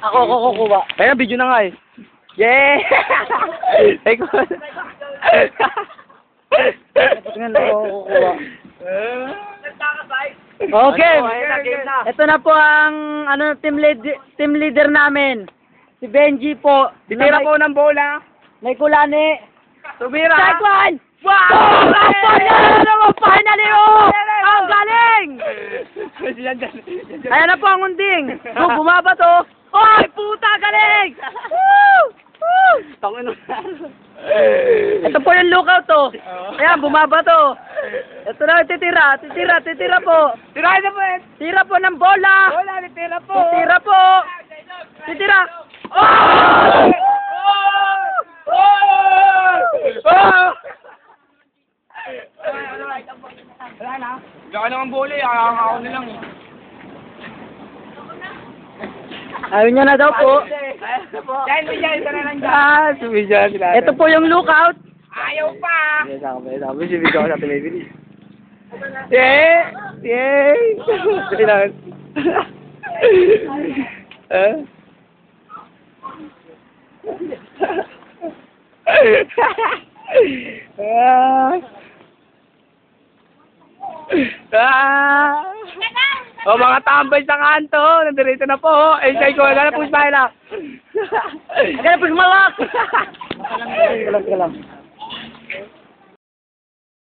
Ako kukuha. Kaya video na nga eh. Yeah! Ay ko. Ngayon ako kukuha. Okay. Ito na po ang team leader namin. Si Benji po. Titira po ng bola. May kulani. Tumira. Strike one! Wow! Finally! Oh! Ang galing! Ayan na po ang unding. Bumaba to. Ay, puta, galing! Woo! Woo! Tangin na. Ito po yung lookout to. Ayan, bumaba to. Ito na, titira po. Tirahin na po eh. Tira po ng bola. Bola, titira po. Titira po. Titira. Oh! Wala na. Wala na ang bola eh. Ako na lang eh. Ayaw niya na daw po. Yan, isa na lang dyan. Sumidyan sila. Ito po yung lookout. Ayaw pa. Sabi si Vigo sa pinibili. Yay! Yay! Kailangan. O mga tambay sa kanto, nandirito na po. Enjoy ko, gana po Ismaila. Agad po malak. Kalam.